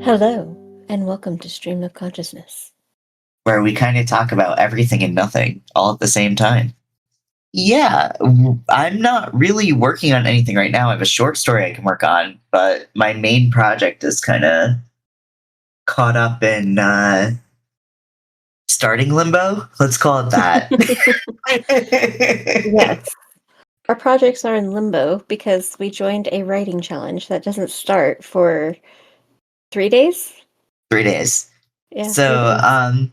Hello, and welcome to Stream of Consciousness, where we kind of talk about everything and nothing all at the same time. Yeah, I'm not really working on anything right now. I have a short story I can work on, but my main project is kind of caught up in starting limbo. Let's call it that. Yes. Our projects are in limbo because we joined a writing challenge that doesn't start for 3 days. 3 days. Yeah. So, 3 days.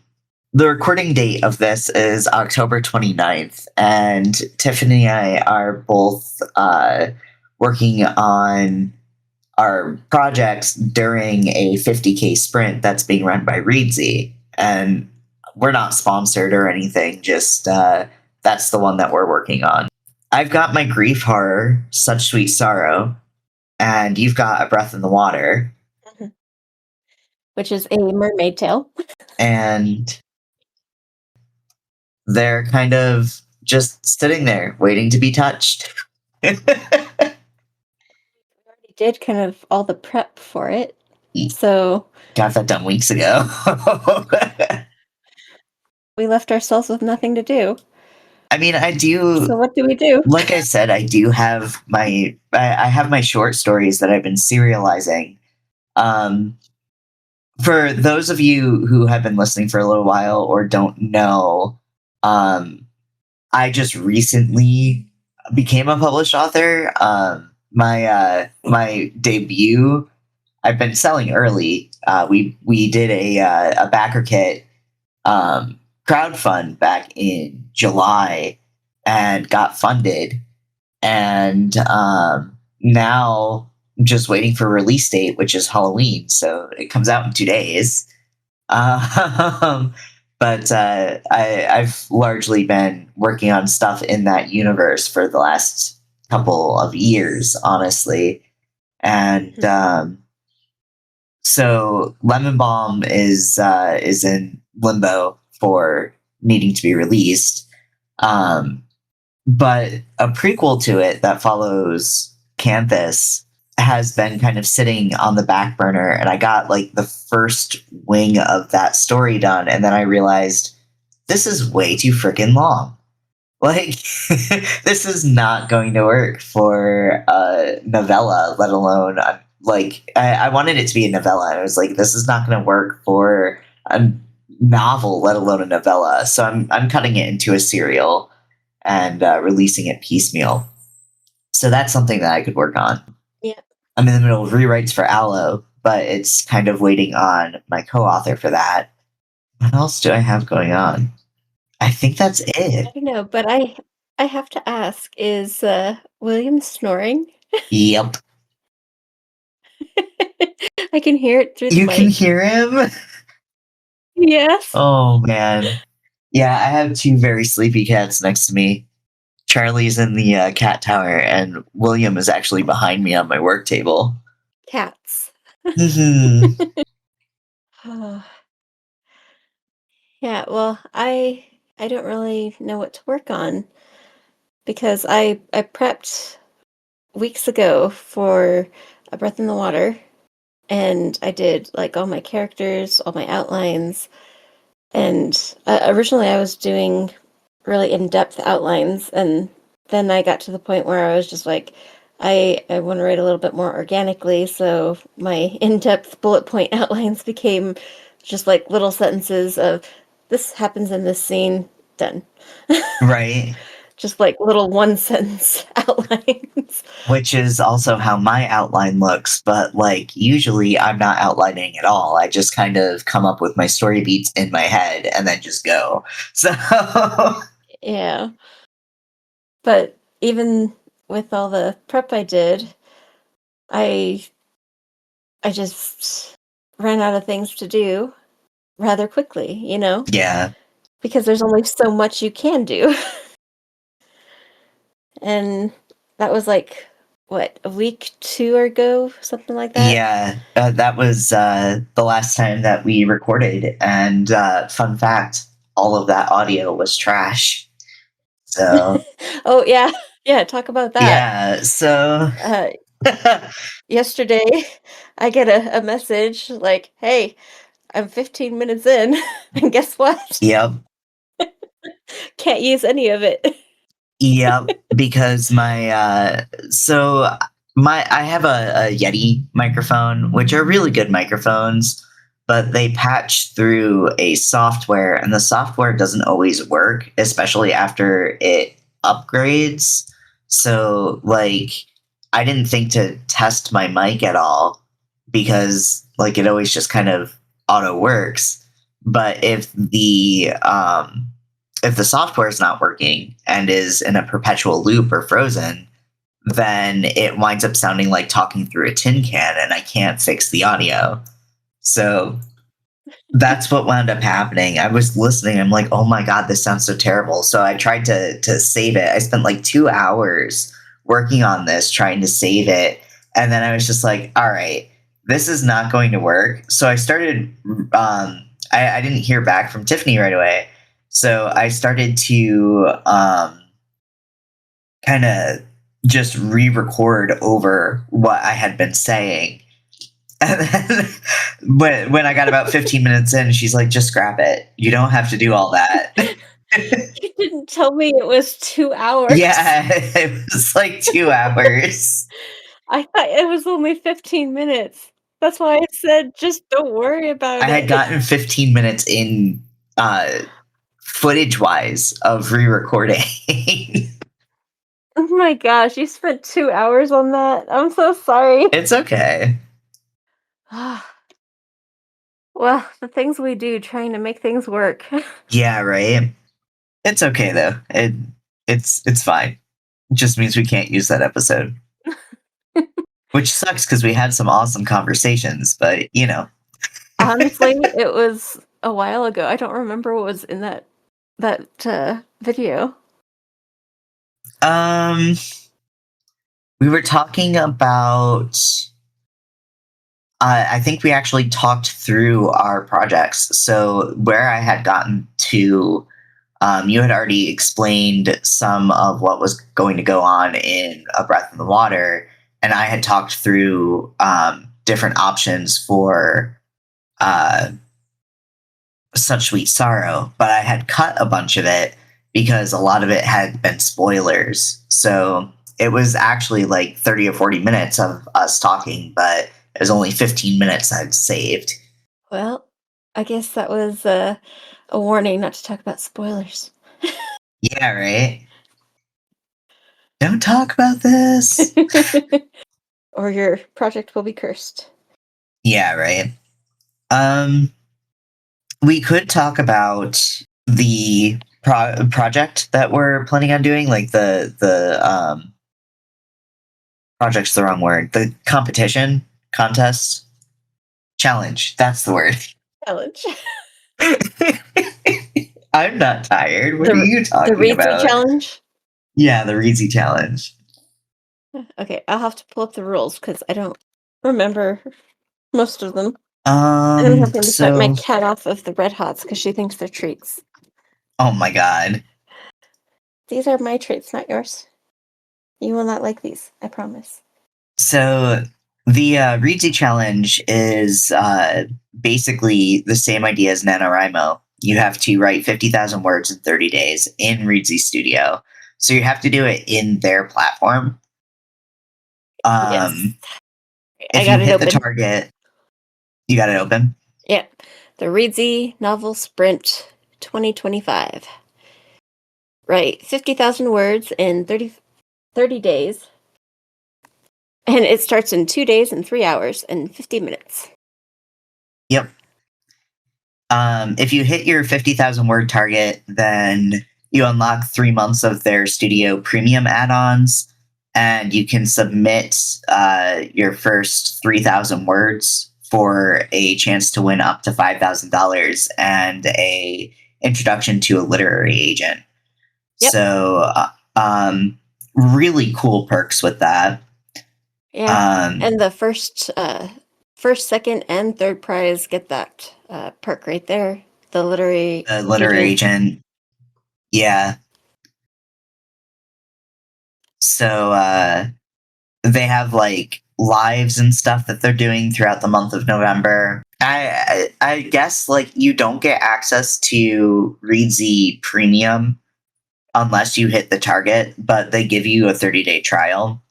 the recording date of this is October 29th, and Tiffany and I are both working on our projects during a 50K sprint that's being run by Reedsy. And we're not sponsored or anything, just that's the one that we're working on. I've got my grief horror, Such Sweet Sorrow, and you've got A Breath in the Water. Which is a mermaid tale. And they're kind of just sitting there waiting to be touched. We already did kind of all the prep for it. So got that done weeks ago. We left ourselves with nothing to do. I mean, I do. So what do we do? Like I said, I do have I have my short stories that I've been serializing. For those of you who have been listening for a little while or don't know, I just recently became a published author. My debut, I've been selling early. We did a backer kit crowdfund back in July and got funded, and now I'm just waiting for release date, which is Halloween, so it comes out in 2 days. But I've largely been working on stuff in that universe for the last couple of years, honestly. And so Lemon Bomb is in limbo for needing to be released. But a prequel to it that follows Canthus has been kind of sitting on the back burner, and I got like the first wing of that story done, and then I realized this is way too freaking long. Like, this is not going to work for a novella, let alone I wanted it to be a novella, and I was like, this is not going to work for a novel, let alone a novella. So I'm cutting it into a serial and releasing it piecemeal. So that's something that I could work on. Yeah. I'm in the middle of rewrites for Aloe, but it's kind of waiting on my co-author for that. What else do I have going on? I think that's it. I don't know, but I have to ask, is William snoring? Yep. I can hear it through the You mic. can hear him? Yes. Oh, man. Yeah, I have 2 very sleepy cats next to me. Charlie's in the cat tower, and William is actually behind me on my work table. Cats. Mm-hmm. Yeah, well, I don't really know what to work on because I prepped weeks ago for A Breath in the Water, and I did like all my characters, all my outlines, and originally I was doing really in-depth outlines, and then I got to the point where I was just like, I want to write a little bit more organically, so my in-depth bullet point outlines became just like little sentences of this happens in this scene, done. Right. Just like little one-sentence outlines. Which is also how my outline looks, but like usually I'm not outlining at all. I just kind of come up with my story beats in my head and then just go. So Yeah. But even with all the prep I did, I just ran out of things to do rather quickly, you know? yeah. Because there's only so much you can do. And that was like, what, a week, 2 ago, something like that? Yeah, that was the last time that we recorded, and fun fact, all of that audio was trash. So Oh, yeah. Yeah, talk about that. Yeah, so Uh, Yesterday, I get a message like, "Hey, I'm 15 minutes in, and guess what? Yep. Can't use any of it." Yep, because I have a Yeti microphone, which are really good microphones, but they patch through a software, and the software doesn't always work, especially after it upgrades. So, like, I didn't think to test my mic at all because, like, it always just kind of auto works. But if the software is not working and is in a perpetual loop or frozen, then it winds up sounding like talking through a tin can, and I can't fix the audio. So that's what wound up happening. I was listening. I'm like, oh my God, this sounds so terrible. So I tried to save it. I spent like 2 hours working on this, trying to save it. And then I was just like, all right, this is not going to work. So I started, I didn't hear back from Tiffany right away. So I started to kind of just re record over what I had been saying. And then when I got about 15 minutes in, she's like, just scrap it. You don't have to do all that. You didn't tell me it was 2 hours. Yeah, it was like 2 hours. I thought it was only 15 minutes. That's why I said, "Just don't worry I about had it." gotten 15 minutes in footage wise of re recording. Oh my gosh, you spent 2 hours on that? I'm so sorry. It's okay. Well, the things we do trying to make things work. Yeah, right. It's okay though. It's fine. It just means we can't use that episode. Which sucks because we had some awesome conversations, but you know. Honestly, it was a while ago. I don't remember what was in that video. um, we were talking about. I think we actually talked through our projects. So where I had gotten to, you had already explained some of what was going to go on in A Breath in the Water, and I had talked through different options for uh, Such Sweet Sorrow, but I had cut a bunch of it because a lot of it had been spoilers. So it was actually like 30 or 40 minutes of us talking, but it was only 15 minutes I'd saved. Well, I guess that was a warning not to talk about spoilers. Yeah, right? Don't talk about this. Or your project will be cursed. Yeah, right. Um, we could talk about the project that we're planning on doing, like the project's the wrong word. The competition, contest, challenge. That's the word. Challenge. I'm not tired. What are The you the talking Reedsy about? challenge? Yeah, the Reezy challenge. Okay, I'll have to pull up the rules because I don't remember most of them. And I'm having to fight my So, cat off of the Red Hots because she thinks they're treats. oh my God. These are my treats, not yours. You will not like these, I promise. So, the Reezy challenge is basically the same idea as NaNoWriMo. You have to write 50,000 words in 30 days in Reezy Studio. So, you have to do it in their platform. Yes, I If you got it hit the open. target, you got it open. Yeah, the Reedsy Novel Sprint 2025. Write 50,000 words in 30 days. And it starts in 2 days and 3 hours and 50 minutes. Yep. If you hit your 50,000 word target, then you unlock 3 months of their studio premium add ons, and you can submit your first 3,000 words for a chance to win up to $5,000 and a introduction to a literary agent. Yep. So, really cool perks with that. Yeah. And the first, second, and third prize get that perk right there. The literary Literary agent. agent. Yeah. So they have like lives and stuff that they're doing throughout the month of November. I guess like you don't get access to Readsy Premium unless you hit the target, but they give you a 30-day trial.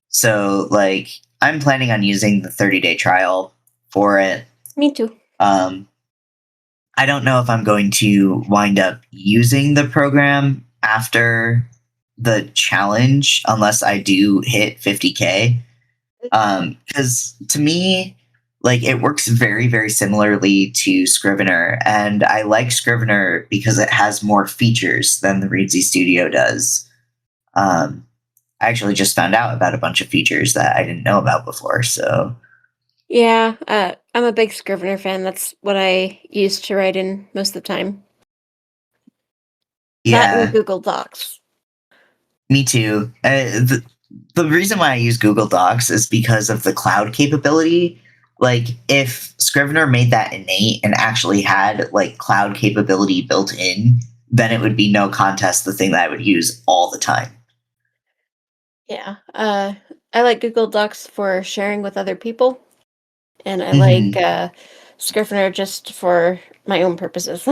So like I'm planning on using the 30-day trial for it. Me too. I don't know if I'm going to wind up using the program after the challenge unless I do hit 50K. Because to me, like it works very, very similarly to Scrivener, and I like Scrivener because it has more features than the Readsy Studio does. I actually just found out about a bunch of features that I didn't know about before. So Yeah, I'm a big Scrivener fan. That's what I use to write in most of the time. That and yeah, Google Docs. me too. The reason why I use Google Docs is because of the cloud capability. Like, if Scrivener made that innate and actually had like cloud capability built in, then it would be no contest the thing that I would use all the time. Yeah. I like Google Docs for sharing with other people, and I like Hmm. Scrivener just for my own purposes.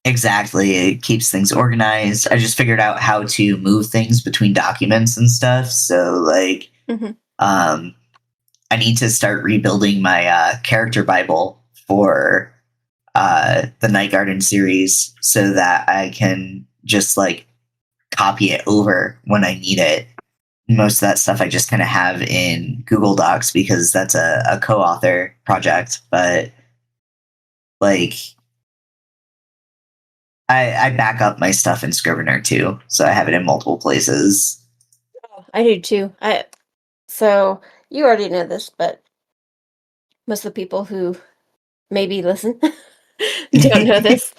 Exactly. It keeps things organized. I just figured out how to move things between documents and stuff. So, like, Hmm. um, I need to start rebuilding my character Bible for the Night Garden series so that I can just like copy it over when I need it. Most of that stuff I just kind of have in Google Docs because that's a co-author project. But like I back up my stuff in Scrivener too, so I have it in multiple places. Oh, I do too. So you already know this, but most of the people who maybe listen don't know this.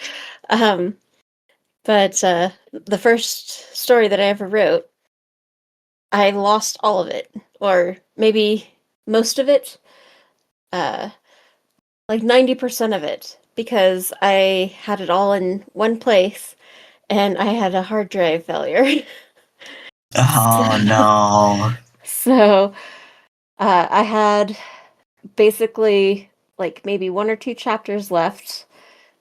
Um, but the first story that I ever wrote, I lost all of it, or maybe most of it, uh, like 90% of it, because I had it all in one place and I had a hard drive failure. Oh so, no. so I had basically like maybe one or two chapters left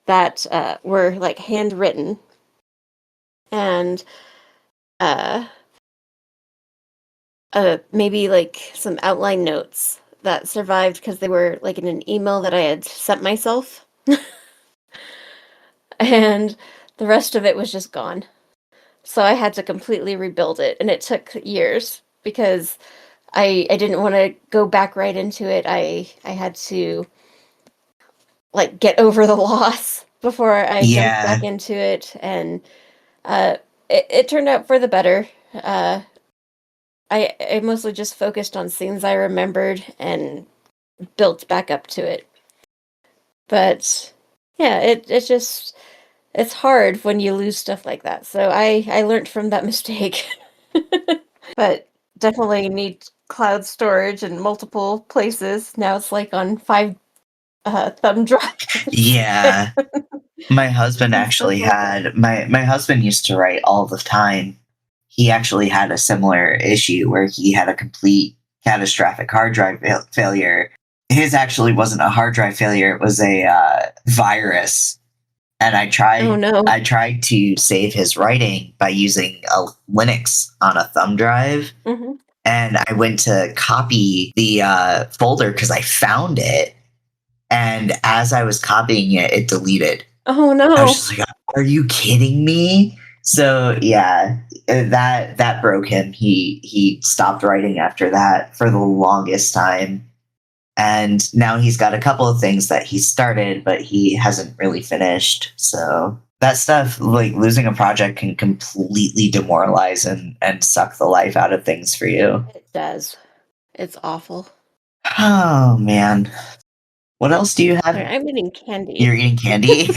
that were like handwritten and uh, maybe like some outline notes that survived because they were like in an email that I had sent myself, and the rest of it was just gone. So I had to completely rebuild it, and it took years because I didn't want to go back right into it. I had to like get over the loss before I jumped back Yeah. into it, and uh, it turned out for the better. I mostly just focused on scenes I remembered and built back up to it. But yeah, it's just it's hard when you lose stuff like that. So I learned from that mistake. But definitely need cloud storage in multiple places. Now it's like on five thumb drives Yeah. My husband and stuff actually like that. had my husband used to write all the time. He actually had a similar issue where he had a complete catastrophic hard drive failure. His actually wasn't a hard drive failure; it was a virus. And Oh no. I tried to save his writing by using a Linux on a thumb drive, Hmm. and I went to copy the folder because I found it, and as I was copying it, it deleted. Oh I was no. just like, "Are you kidding me?" So yeah, that broke him. He stopped writing after that for the longest time, and now he's got a couple of things that he started, but he hasn't really finished. So that stuff, like losing a project, can completely demoralize and suck the life out of things for you. It does. It's awful. Oh man, what else do you Sorry, have? I'm eating candy. You're eating candy.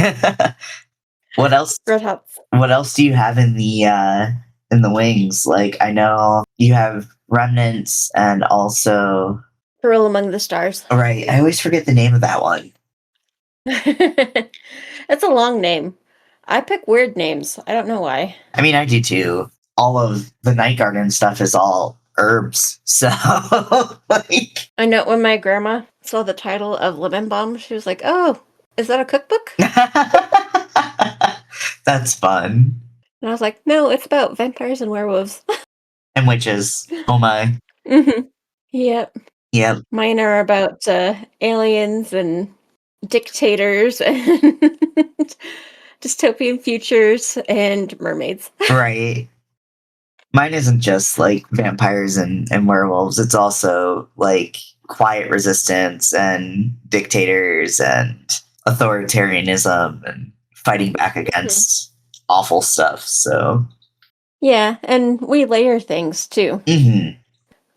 What else? Red Hots. What else do you have in the wings? Like I know you have remnants and also Pearl Among the Stars. all right. I always forget the name of that one. It's a long name. I pick weird names. I don't know why. I mean, I do too. all of the night garden stuff is all herbs. So like I know when my grandma saw the title of Lemon Balm, she was like, "Oh, is that a cookbook?" that's fun. And I was like, "No, it's about vampires and werewolves." And witches. Oh my. hmm Yep. Yep. Mine are about aliens and dictators and dystopian futures and mermaids. Right. Mine isn't just like vampires and werewolves. It's also like quiet resistance and dictators and authoritarianism and fighting back Mhm. against awful stuff. So, Yeah, and we layer things too. mhm,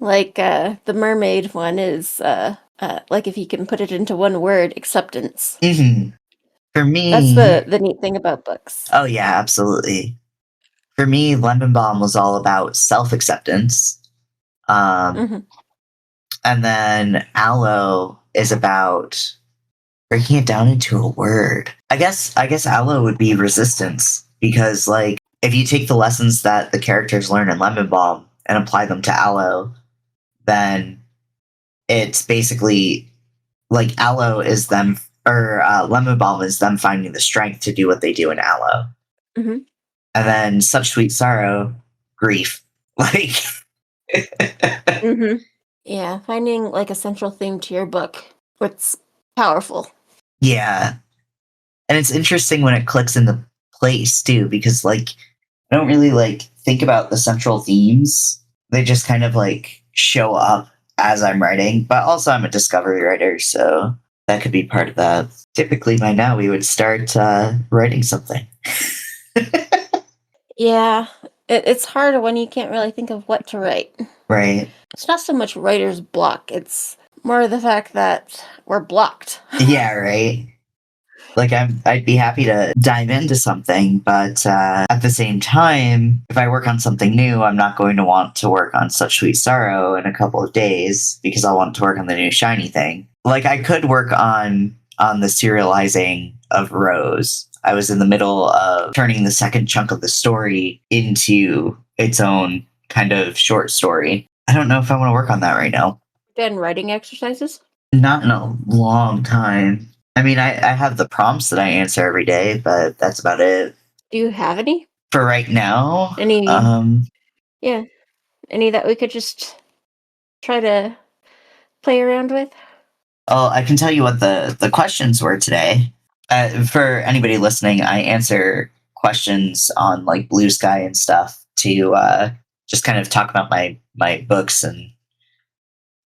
Like the mermaid one is like if you can put it into one word, acceptance. mhm. For That's me, the neat thing about books. oh yeah, absolutely. For me, Lemon Balm was all about self acceptance. Um, hmm and then Aloe is about breaking it down into a word. I guess aloe would be resistance because like if you take the lessons that the characters learn in Lemon Balm and apply them to aloe, then it's basically like aloe is them or Lemon Balm is them finding the strength to do what they do in aloe, hmm and then such sweet sorrow, grief. Like hmm Yeah, finding like a central theme to your book. What's powerful. yeah, and it's interesting when it clicks into place too because like I don't really like think about the central themes. They just kind of like show up as I'm writing, but also I'm a discovery writer, so that could be part of that. Typically by now we would start writing something. Yeah, it's hard when you can't really think of what to write. Right. It's not so much writer's block, it's more the fact that we're blocked. Yeah, right. Like I'd be happy to dive into something, but at the same time, if I work on something new, I'm not going to want to work on Such Sweet Sorrow in a couple of days because I'll want to work on the new shiny thing. Like I could work on the serializing of Rose. I was in the middle of turning the second chunk of the story into its own kind of short story. I don't know if I want to work on that right now. Done writing exercises? Not in a long time. I mean, I have the prompts that I answer every day, but that's about it. Do you have any? For right now, Any, yeah, any that we could just try to play around with? well, I can tell you what the questions were today. For anybody listening, I answer questions on like Blue Sky and stuff to just kind of talk about my books and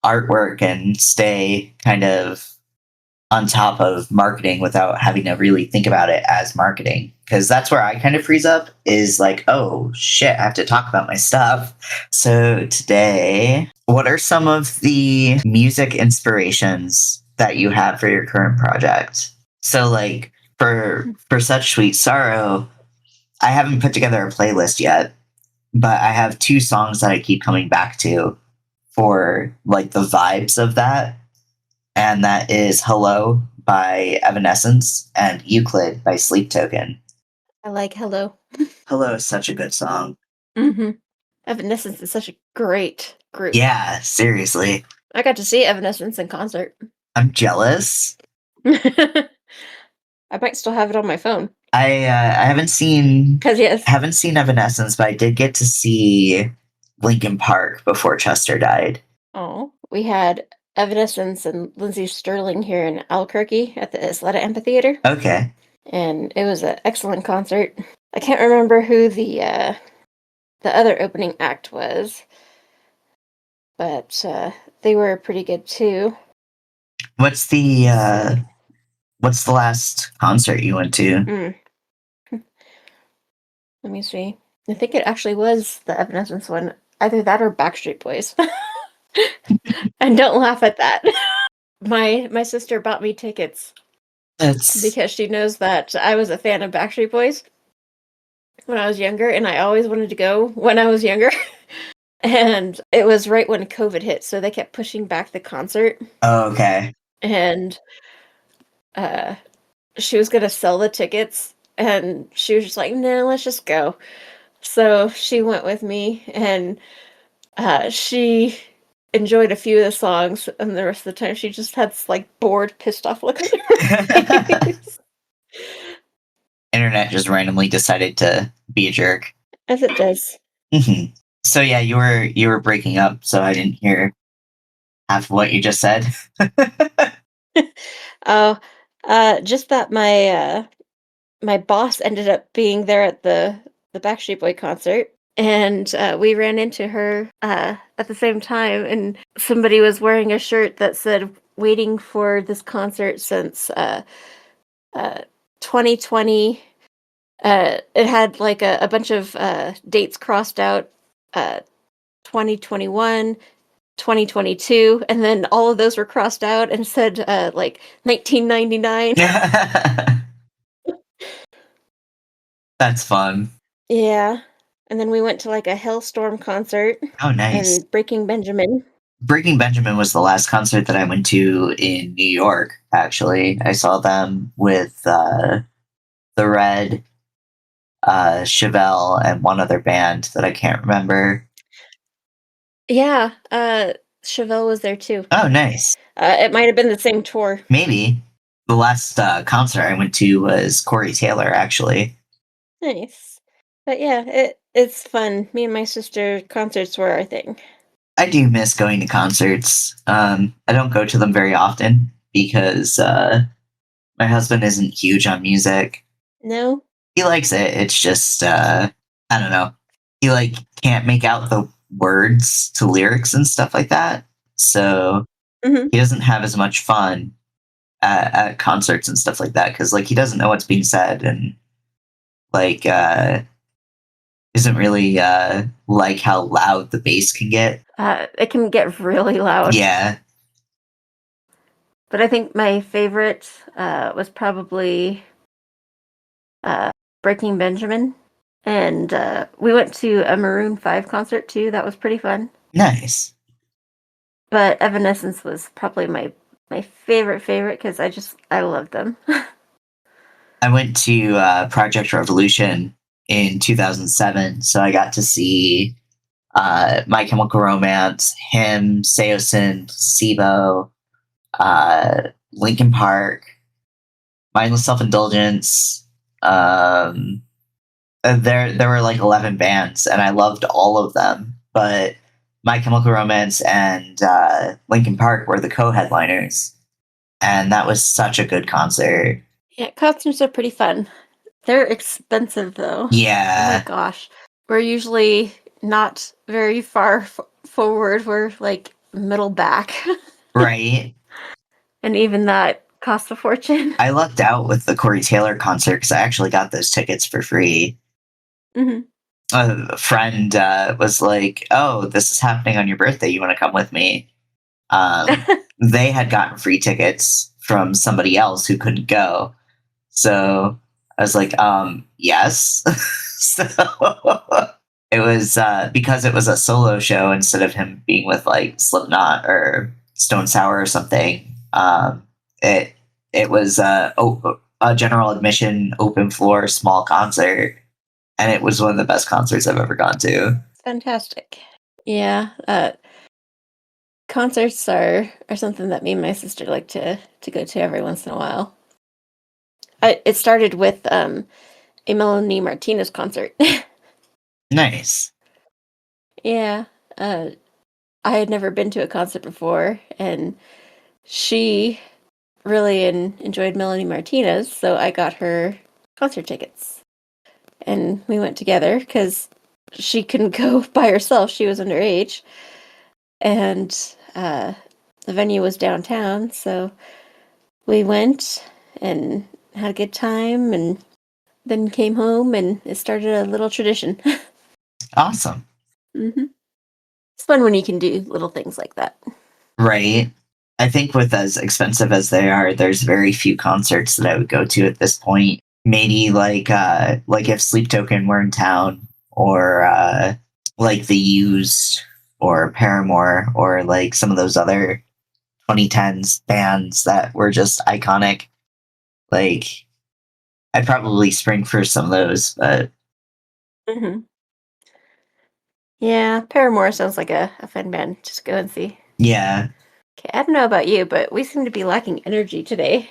artwork and stay kind of on top of marketing without having to really think about it as marketing because that's where I kind of freeze up is like, oh shit, I have to talk about my stuff. So today, what are some of the music inspirations that you have for your current project? So like for Such Sweet Sorrow, I haven't put together a playlist yet, but I have two songs that I keep coming back to for like the vibes of that, and that is Hello by Evanescence and Euclid by Sleep Token. I like Hello. Hello is such a good song. hmm Evanescence is such a great group. Yeah, seriously. I got to see Evanescence in concert. I'm jealous. I might still have it on my phone. I Cause yes, haven't seen Evanescence, but I did get to see Linkin Park before Chester died. oh, we had Evanescence and Lindsey Sterling here in Albuquerque at the Isleta Amphitheater, Okay. and it was an excellent concert. I can't remember who the other opening act was, but they were pretty good too. What's the last concert you went to? Mm, let me see. I think it actually was the Evanescence one. Either that or Backstreet Boys. And don't laugh at that. My sister bought me tickets That's because she knows that I was a fan of Backstreet Boys when I was younger, and I always wanted to go when I was younger. And it was right when COVID hit, so they kept pushing back the concert. okay. And uh, she was gonna sell the tickets, and she was just like, "No, let's just go." So she went with me, and she enjoyed a few of the songs, and the rest of the time she just had this like bored, pissed off look on her face. Internet just randomly decided to be a jerk. As it does. Hmm. So yeah, you were breaking up, so I didn't hear half of what you just said. Oh, just that my boss ended up being there at the Backstreet Boy concert, and we ran into her at the same time, and somebody was wearing a shirt that said "Waiting for this concert since uh, 2020." It had like a bunch of dates crossed out, uh, 2021, 2022, and then all of those were crossed out and said like 1999. That's fun. Yeah. And then we went to like a Hellstorm concert Oh, nice. and Breaking Benjamin. Breaking Benjamin was the last concert that I went to in New York. Actually, I saw them with the Red, Chevelle, and one other band that I can't remember. Yeah, Chevelle was there too. Oh, nice. It might have been the same tour. Maybe the last concert I went to was Corey Taylor. Actually, Nice. But yeah, it's fun. Me and my sister, concerts were our thing. I do miss going to concerts. I don't go to them very often because my husband isn't huge on music. No? He likes it. It's just I don't know. He like can't make out the words to lyrics and stuff like that. So Hmm. he doesn't have as much fun at concerts and stuff like that because like he doesn't know what's being said and like isn't really like how loud the bass can get. It can get really loud. Yeah, But I think my favorite was probably uh, Breaking Benjamin. And we went to a Maroon 5 concert too. That was pretty fun. nice. But Evanescence was probably my favorite because I love them. I went to Project Revolution in 2007, so I got to see My Chemical Romance, him, Seosin, Placebo, Linkin Park, Mindless Self Indulgence. There were like 11 bands, and I loved all of them. But My Chemical Romance and Linkin Park were the co-headliners, and that was such a good concert. Yeah, concerts are pretty fun. They're expensive though. Oh my Yeah, gosh. We're usually not very far forward. We're like middle back. right. And even that costs a fortune. I lucked out with the Corey Taylor concert because I actually got those tickets for free. Hmm. A friend was like, "Oh, this is happening on your birthday. You want to come with me?" They had gotten free tickets from somebody else who couldn't go, so I was like, yes." So it was because it was a solo show instead of him being with like Slipknot or Stone Sour or something. It it was a general admission, open floor, small concert, and it was one of the best concerts I've ever gone to. Fantastic. Yeah, concerts are something that me and my sister like to go to every once in a while. It started with a Melanie Martinez concert. Nice. Yeah, uh, I had never been to a concert before, and she really enjoyed Melanie Martinez, so I got her concert tickets, and we went together because she couldn't go by herself. She was underage, and the venue was downtown, so we went and had a good time, and then came home, and it started a little tradition. Awesome. Hmm. It's fun when you can do little things like that. Right. I think with as expensive as they are, there's very few concerts that I would go to at this point. Maybe like if Sleep Token were in town, or like The Used, or Paramore, or like some of those other 2010s bands that were just iconic. Like I'd probably spring for some of those, but Hmm. Yeah, Paramore sounds like a fun band. Just go and see. Yeah. Okay, I don't know about you, but we seem to be lacking energy today.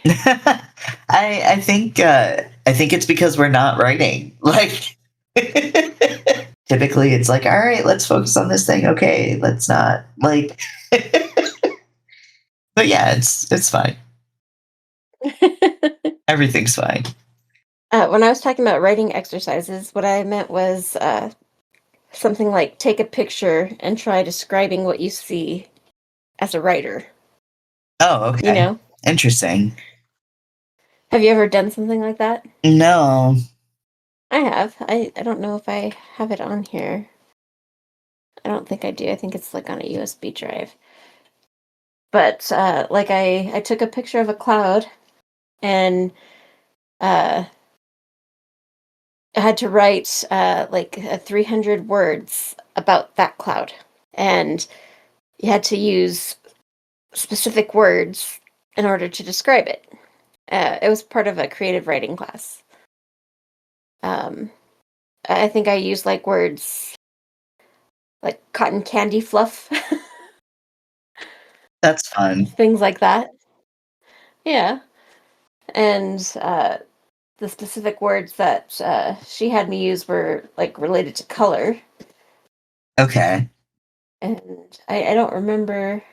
I think it's because we're not writing. Like typically it's like, all right, let's focus on this thing. Okay, let's not like but yeah, it's fine. Everything's fine. When I was talking about writing exercises, what I meant was something like take a picture and try describing what you see as a writer. Oh, You okay. know? Interesting. Have you ever done something like that? No. I have. I don't know if I have it on here. I don't think I do. I think it's like on a USB drive. But like I took a picture of a cloud and uh I had to write like 300 words about that cloud. And you had to use specific words in order to describe it. It was part of a creative writing class. Um, I think I used like words like cotton candy fluff, That's fun. things like that. Yeah. And the specific words that she had me use were like related to color. Okay. And I don't remember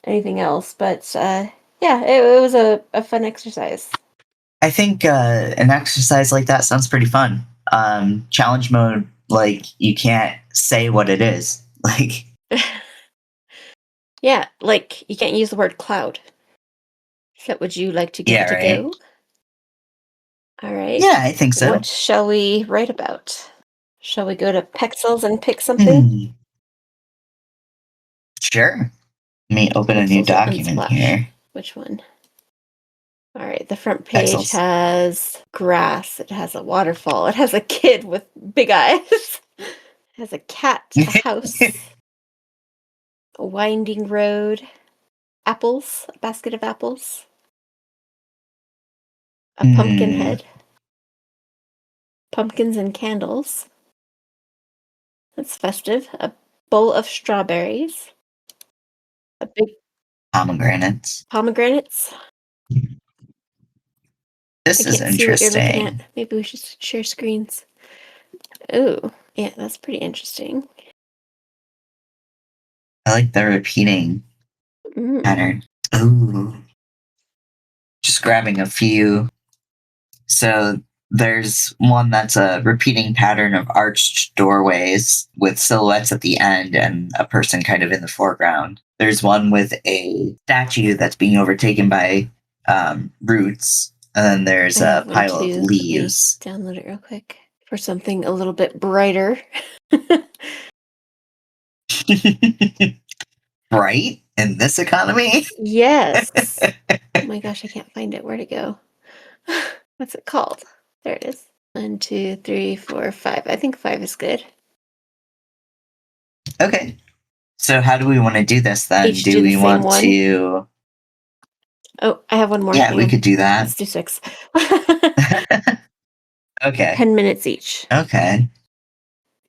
anything else, but yeah, it was a fun exercise. I think an exercise like that sounds pretty fun. Challenge mode, like you can't say what it is. Like, Yeah, like you can't use the word cloud. So would you like to give yeah, it a right. go? All right. Yeah, I think so. What shall we write about? Shall we go to Pexels and pick something? Hmm. Sure. Let me open a new Pexels or document Unsplash? here. Which one? All right. The front page Pexels. has grass. It has a waterfall. It has a kid with big eyes. It has a cat, a house, a winding road, apples, a basket of apples, a pumpkin Hmm. head, pumpkins and candles. That's festive. A bowl of strawberries, a big Pomegranates. pomegranates. I This is can't see what you're looking at. interesting. Maybe we should share screens. Oh, yeah, that's pretty interesting. I like the repeating Mm. pattern. Ooh. Just grabbing a few. So there's one that's a repeating pattern of arched doorways with silhouettes at the end and a person kind of in the foreground. There's one with a statue that's being overtaken by roots. And then I there's have a one pile of too. Let me leaves. download it real quick for something a little bit brighter. Right? In this economy? Yes. Oh my gosh, I can't find it. Where'd it go? What's it called? There it is. 1, 2, 3, 4, 5. I think 5 is good. Okay. So how do we want to do this then? Each Do do the we same want one. to Oh, I have one more. Yeah, Hang we on. could do that. Let's do 6. Okay. 10 minutes each. Okay.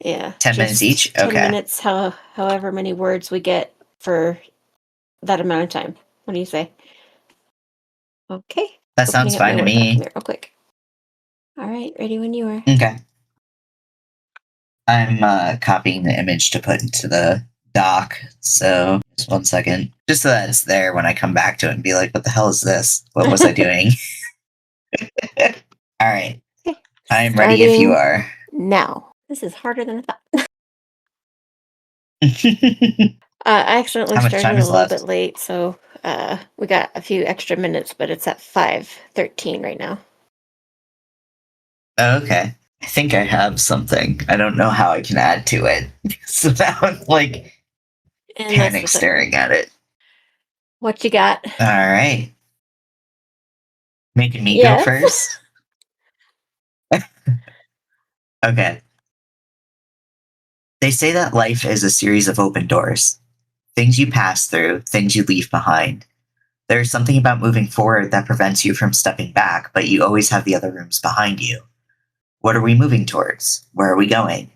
Yeah, 10 minutes each? just 10 Okay. minutes, however many words we get for that amount of time. What do you say? Okay. That Opening sounds up my fine to Word me. document real quick. All right, ready when you are. Okay. I'm copying the image to put into the doc. So just 1 second. Just so that it's there when I come back to it and be like, what the hell is this? What was I doing? All right. Okay, I'm ready if you starting are. now. This is harder than I thought. How I accidentally much time started a is little bit left? late, so we got a few extra minutes, but it's at 5:13 right now. Oh, okay. I think I have something. I don't know how I can add to it. So now I'm like And that's panic the fun. staring at it. What you got? All right. Making me go Yes. first? Okay. They say that life is a series of open doors. Things you pass through, things you leave behind. There's something about moving forward that prevents you from stepping back, but you always have the other rooms behind you. What are we moving towards? Where are we going?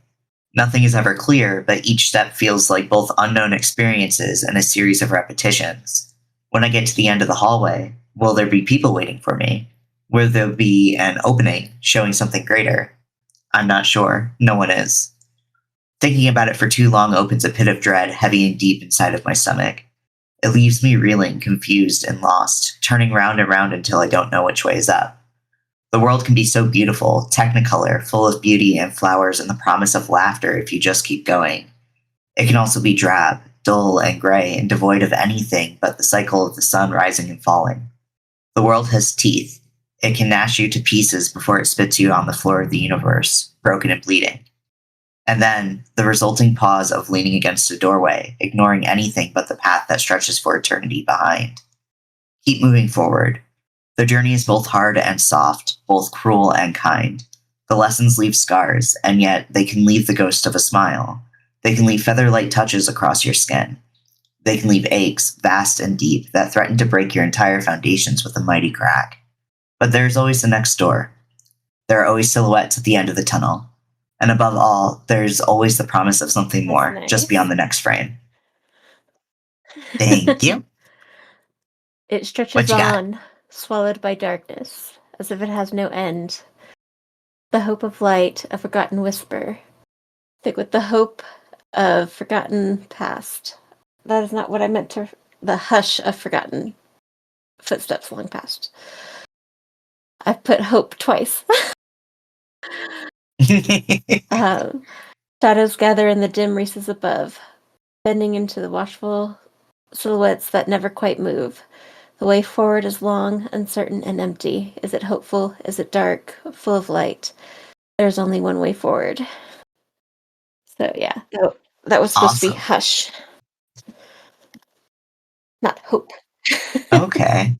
Nothing is ever clear, but each step feels like both unknown experiences and a series of repetitions. When I get to the end of the hallway, will there be people waiting for me? Will there be an opening showing something greater? I'm not sure. No one is. Thinking about it for too long opens a pit of dread heavy and deep inside of my stomach. It leaves me reeling, confused, and lost, turning round and round until I don't know which way is up. The world can be so beautiful, technicolor, full of beauty and flowers and the promise of laughter if you just keep going. It can also be drab, dull, and gray, and devoid of anything but the cycle of the sun rising and falling. The world has teeth. It can gnash you to pieces before it spits you on the floor of the universe, broken and bleeding. And then, the resulting pause of leaning against a doorway, ignoring anything but the path that stretches for eternity behind. Keep moving forward. The journey is both hard and soft, both cruel and kind. The lessons leave scars, and yet they can leave the ghost of a smile. They can leave feather-light touches across your skin. They can leave aches, vast and deep, that threaten to break your entire foundations with a mighty crack. But there's always the next door. There are always silhouettes at the end of the tunnel. And above all, there's always the promise of something more, nice. just beyond the next frame. Thank you. It What stretches you got? on, swallowed by darkness, as if it has no end. The hope of light, a forgotten whisper. Thick with the hope of forgotten past. That is not what I meant to. The hush of forgotten footsteps long past. I've put hope twice. Shadows gather in the dim recesses above, bending into the watchful silhouettes that never quite move. The way forward is long, uncertain, and empty. Is it hopeful? Is it dark? Full of light? There's only one way forward. So yeah, that was supposed to be Awesome. hush, not hope. Okay.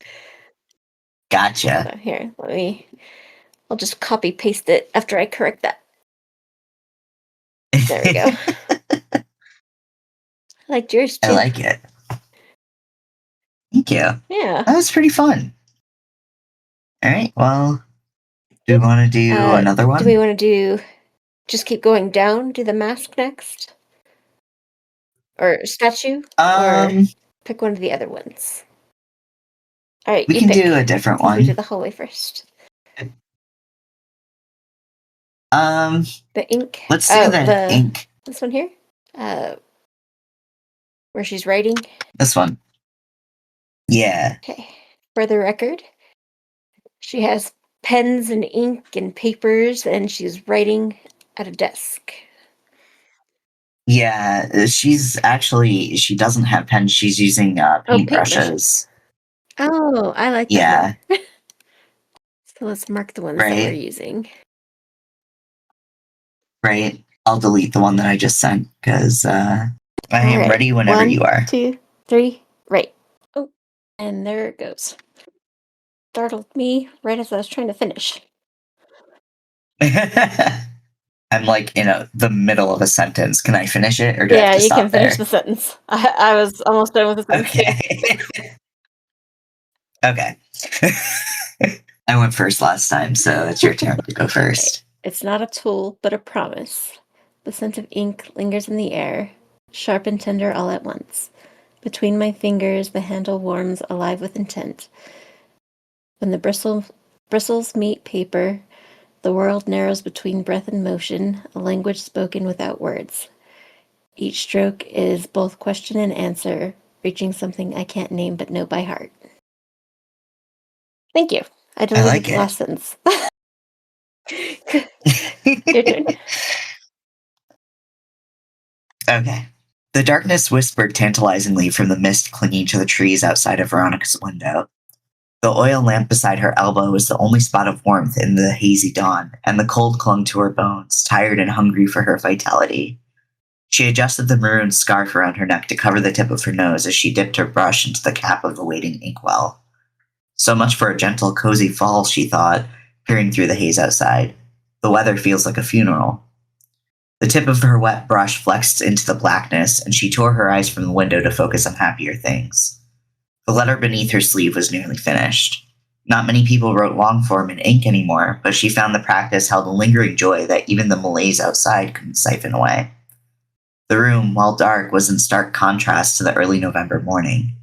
Gotcha. So here, I'll just copy paste it after I correct that. There we go. I liked yours too. I like it. Thank you. Yeah. That was pretty fun. All right. Well, do we want to do another one? Do we want to just keep going down? Do the mask next? Or statue? Or pick one of the other ones? All right, we can do a different one. We do the hallway first. The ink. Let's do the ink. This one here? Where she's writing? This one. Yeah. Okay. For the record, she has pens and ink and papers, and she's writing at a desk. Yeah, she doesn't have pens. She's using paintbrushes. Oh, I like that. Yeah. So let's mark the ones that we're using. Right. I'll delete the one that I just sent because I am ready whenever you are. 1, 2, 3, right. Oh, and there it goes. Startled me right as I was trying to finish. I'm like in the middle of a sentence. Can I finish it, or do I have to stop there? Yeah, you can finish the sentence. I was almost done with the sentence. Okay. I went first last time, so it's your turn to go first. Okay. It's not a tool, but a promise. The scent of ink lingers in the air, sharp and tender all at once. Between my fingers, the handle warms, alive with intent. When the bristles meet paper, the world narrows between breath and motion, a language spoken without words. Each stroke is both question and answer, reaching something I can't name but know by heart. Thank you. I deleted the last sentence. Your turn. Okay. The darkness whispered tantalizingly from the mist clinging to the trees outside of Veronica's window. The oil lamp beside her elbow was the only spot of warmth in the hazy dawn, and the cold clung to her bones, tired and hungry for her vitality. She adjusted the maroon scarf around her neck to cover the tip of her nose as she dipped her brush into the cap of the waiting inkwell. So much for a gentle, cozy fall, she thought, peering through the haze outside. The weather feels like a funeral. The tip of her wet brush flexed into the blackness, and she tore her eyes from the window to focus on happier things. The letter beneath her sleeve was nearly finished. Not many people wrote long form in ink anymore, but she found the practice held a lingering joy that even the malaise outside couldn't siphon away. The room, while dark, was in stark contrast to the early November morning.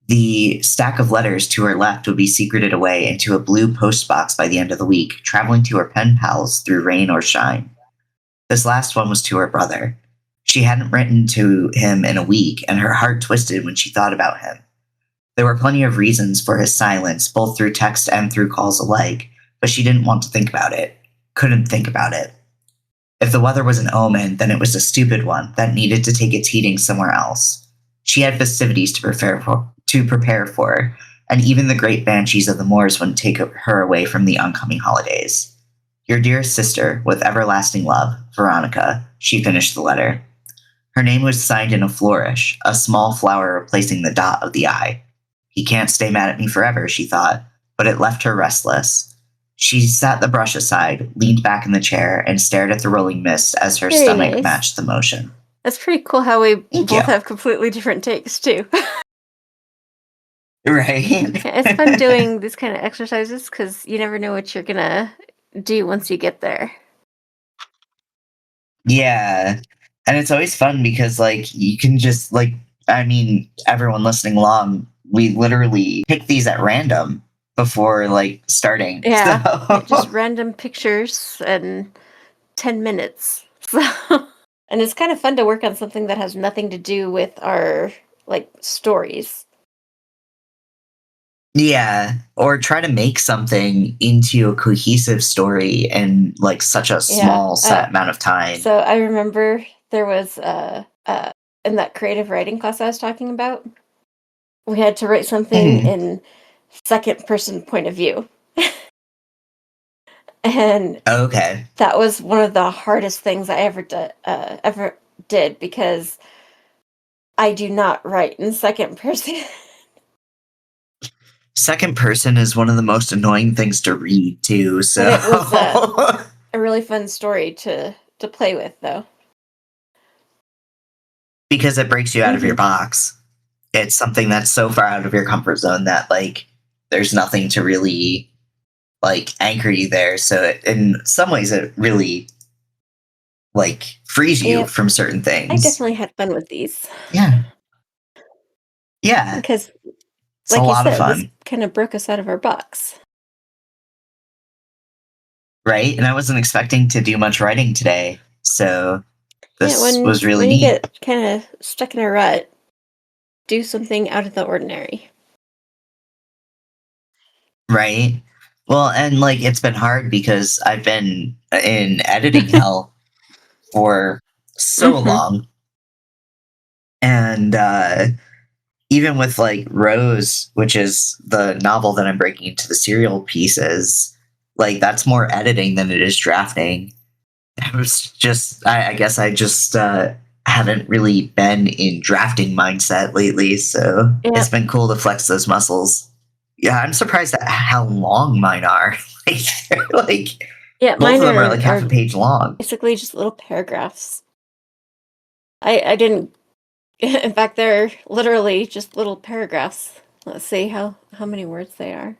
The stack of letters to her left would be secreted away into a blue postbox by the end of the week, traveling to her pen pals through rain or shine. This last one was to her brother. She hadn't written to him in a week, and her heart twisted when she thought about him. There were plenty of reasons for his silence, both through text and through calls alike, but she didn't want to think about it. Couldn't think about it. If the weather was an omen, then it was a stupid one that needed to take its heating somewhere else. She had festivities to prepare for, and even the great banshees of the moors wouldn't take her away from the oncoming holidays. Your dearest sister, with everlasting love, Veronica, she finished the letter. Her name was signed in a flourish, a small flower replacing the dot of the I. He can't stay mad at me forever, she thought, but it left her restless. She set the brush aside, leaned back in the chair, and stared at the rolling mist as her Very stomach nice. matched the motion. That's pretty cool how we Thank both you. have completely different takes, too. Right? Yeah, it's fun doing these kind of exercises because you never know what you're gonna do once you get there. Yeah. And it's always fun because, like, you can just, like, I mean, everyone listening along, we literally pick these at random before, like, starting. Yeah, So, just random pictures and 10 minutes. So, and it's kind of fun to work on something that has nothing to do with our, like, stories. yeah. Or try to make something into a cohesive story in, like, such a small set amount of time. So I remember there was in that creative writing class I was talking about, we had to write something in second person point of view. And Okay. that was one of the hardest things I ever did because I do not write in second person. Second person is one of the most annoying things to read, too. So, But it was a really fun story to play with, though. because it breaks you out of your box. It's something that's so far out of your comfort zone that, like, there's nothing to really, like, anchor you there. So in some ways it really, like, frees you Yep. from certain things. I definitely had fun with these. Yeah. Because, It's like a you lot of said, this fun. kind of broke us out of our box. Right? And I wasn't expecting to do much writing today. So this was really when you neat. get kind of stuck in a rut, do something out of the ordinary. Right? Well, and, like, it's been hard because I've been in editing hell for so long. And even with, like, Rose, which is the novel that I'm breaking into the serial pieces, like, that's more editing than it is drafting. I was just, I guess I just haven't really been in drafting mindset lately, so it's been cool to flex those muscles. Yeah, I'm surprised at how long mine are. like, Yeah, both mine of them are like half a page long. Basically just little paragraphs. I didn't. In fact, they're literally just little paragraphs. Let's see how many words they are.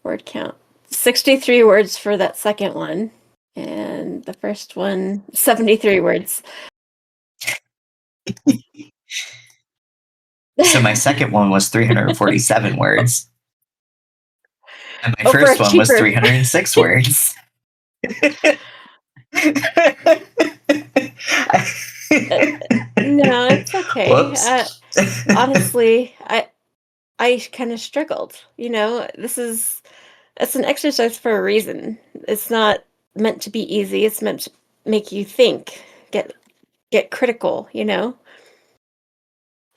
Word count. 63 words for that second one. And the first one, 73 words. So my second one was 347 words. And my Oh, for first a one was cheaper- 306 words. No, it's okay. Whoops. Honestly, I kind of struggled. You know, it's an exercise for a reason. It's not meant to be easy. It's meant to make you think, get critical, you know?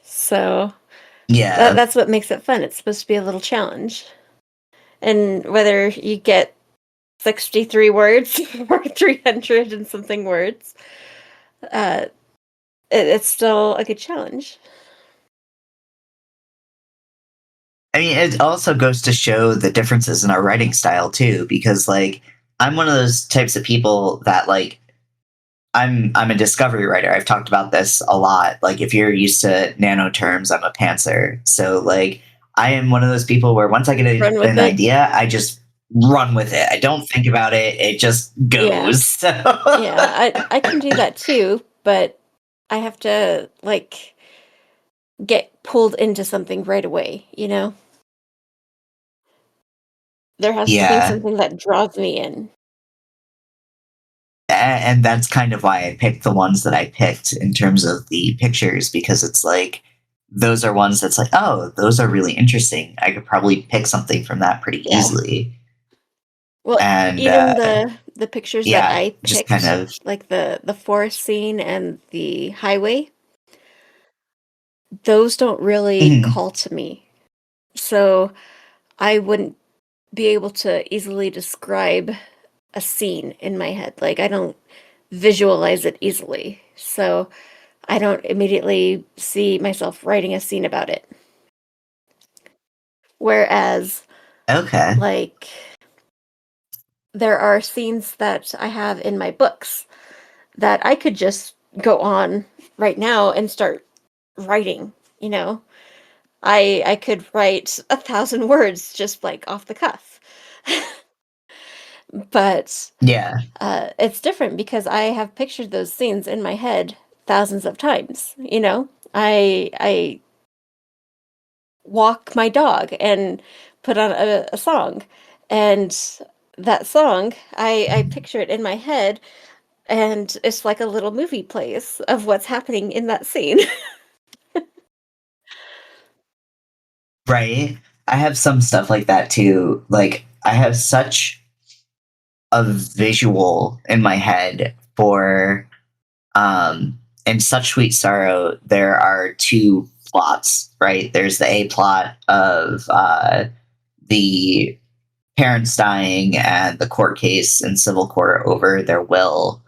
So Yeah. that's what makes it fun. It's supposed to be a little challenge. And whether you get 63 words or 300 and something words, it's still a good challenge. I mean, it also goes to show the differences in our writing style too, because, like, I'm one of those types of people that, like, I'm a discovery writer. I've talked about this a lot. Like, if you're used to nano terms, I'm a pantser. So, like, I am one of those people where once I get Run with an it. idea, I just run with it. I don't think about it. It just Yeah. goes. So Yeah, I can do that too, but I have to, like, get pulled into something right away, you know? There has to be yeah. something that draws me in. And that's kind of why I picked the ones that I picked in terms of the pictures, because it's like those are ones that's like, oh, those are really interesting. I could probably pick something from that pretty Yeah. easily. Well, And even the pictures that yeah, I just kind picked, of. like the forest scene and the highway, those don't really Mhm. call to me. So I wouldn't be able to easily describe a scene in my head. Like, I don't visualize it easily. So I don't immediately see myself writing a scene about it. Whereas, Okay. like, there are scenes that I have in my books that I could just go on right now and start writing, you know? I could write 1,000 words just, like, off the cuff. But, Yeah. it's different because I have pictured those scenes in my head thousands of times, you know? I walk my dog and put on a song, and that song, I picture it in my head, and it's like a little movie plays of what's happening in that scene. Right. I have some stuff like that too. Like I have such a visual in my head for in Such Sweet Sorrow, there are two plots, right? There's the A plot of the parents dying and the court case in civil court over their will,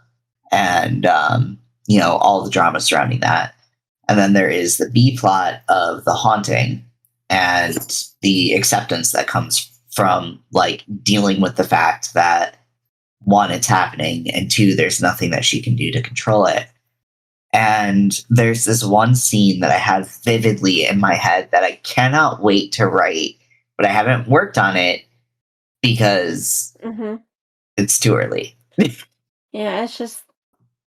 and all the drama surrounding that. And then there is the B plot of the haunting and the acceptance that comes from like dealing with the fact that one, it's happening, and two, there's nothing that she can do to control it. And there's this one scene that I have vividly in my head that I cannot wait to write, but I haven't worked on it because Mhm. it's too early. Yeah, it's just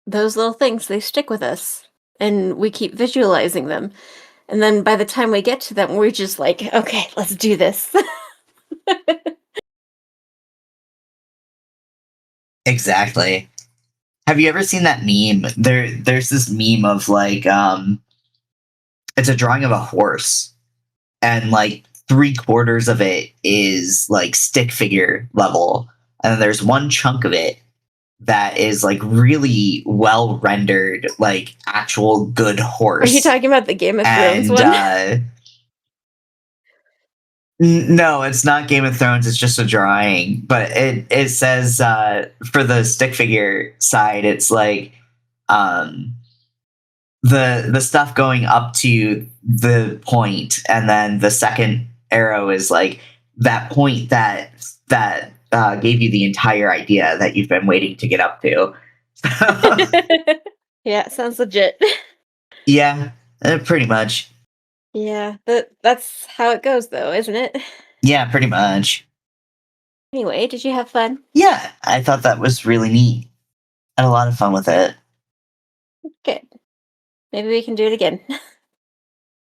those little things, they stick with us, and we keep visualizing them, and then by the time we get to them, we're just like, "Okay, let's do this." Exactly. Have you ever seen that meme? There's this meme of like it's a drawing of a horse, and like three-quarters of it is like stick figure level, and then there's one chunk of it that is like really well rendered, like actual good Are you horse. talking about the Game of Thrones And one? no, it's not Game of Thrones. It's just a drawing, but it says for the stick figure side, it's like um, the stuff going up to the point, and then the second arrow is like that point that gave you the entire idea that you've been waiting to get up to. Yeah, sounds legit. Yeah, pretty much. Yeah, that's how it goes though, isn't it? Yeah, pretty much. Anyway, did you have fun? Yeah, I thought that was really neat. Had a lot of fun with it. Good. Maybe we can do it again.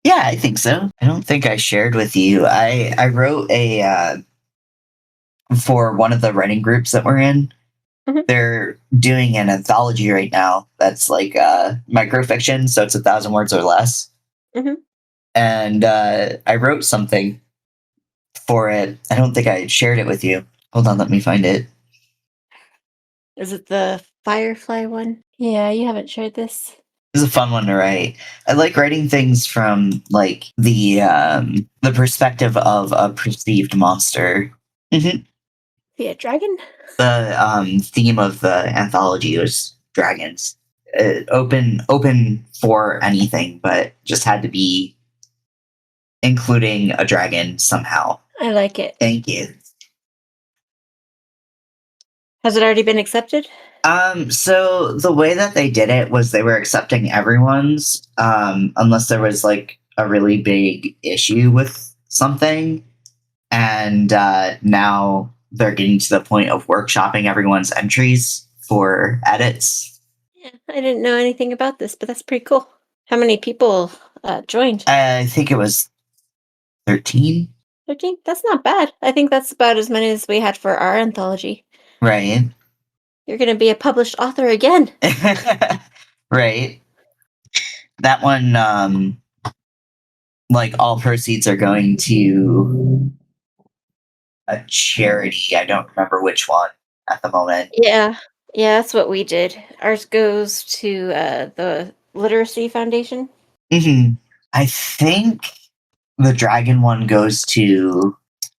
Yeah, I think so. I don't think I shared with you. I wrote a for one of the writing groups that we're in. Mhm, They're doing an anthology right now that's like microfiction, so it's 1,000 words or less. mhm. And I wrote something for it. I don't think I shared it with you. Hold on, let me find it. Is it the Firefly one? Yeah, you haven't shared this. It's a fun one to write. I like writing things from like the perspective of a perceived monster. Mhm. See a dragon? The theme of the anthology was dragons. Open for anything, but just had to be including a dragon somehow. I like it. Thank you. Has it already been accepted? So the way that they did it was they were accepting everyone's, unless there was like a really big issue with something, and now they're getting to the point of workshopping everyone's entries for edits. Yeah, I didn't know anything about this, but that's pretty cool. How many people joined? I think it was 13, 13? That's not bad. I think that's about as many as we had for our anthology. right? You're going to be a published author again. Right. That one, like all proceeds are going to a charity. I don't remember which one at the moment. Yeah. Yeah, that's what we did. Ours goes to the Literacy Foundation. Hmm. I think the dragon one goes to.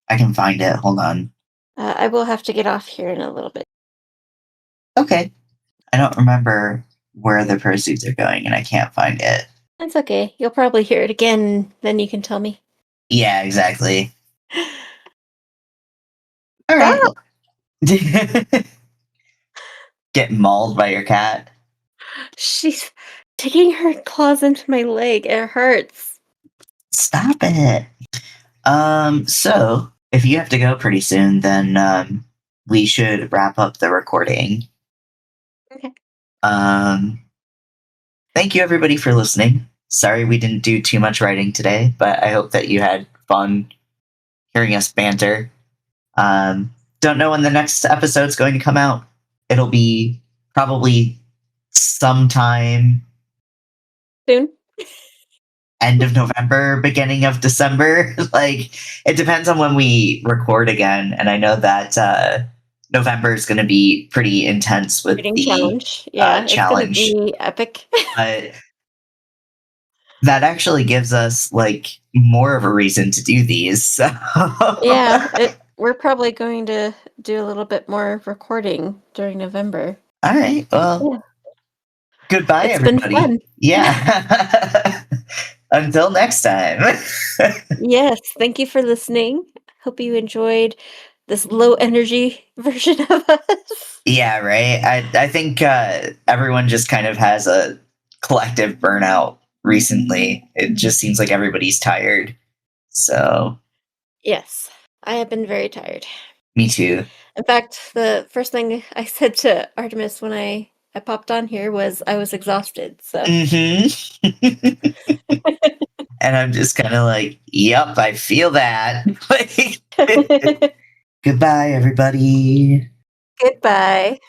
I can find it. Hold on. I will have to get off here in a little bit. Okay. I don't remember where the proceeds are going, and I can't find it. That's okay. You'll probably hear it again, then you can tell me. Yeah, exactly. All right. Ah! Get mauled by your cat. She's digging her claws into my leg. It hurts. Stop it. So if you have to go pretty soon, then we should wrap up the recording. Okay. Thank you everybody for listening. Sorry we didn't do too much writing today, but I hope that you had fun hearing us banter. Don't know when the next episode's going to come out. It'll be probably sometime Soon. end of November, beginning of December. Like, it depends on when we record again. And I know that November is going to be pretty intense with Reading the challenge. Yeah, it's going to challenge. be epic. But that actually gives us like more of a reason to do these. So. Yeah, we're probably going to do a little bit more recording during November. All right. Well, Yeah. goodbye, It's been everybody. fun. Yeah. Until next time. Yes, thank you for listening. Hope you enjoyed this low energy version of us. Yeah, right. I think everyone just kind of has a collective burnout recently. It just seems like everybody's tired. So, Yes, I have been very tired. me too. In fact, the first thing I said to Artemis when I popped on here was I was exhausted. So Hmm. And I'm just kind of like, yep, I feel that. Like, goodbye, everybody. goodbye.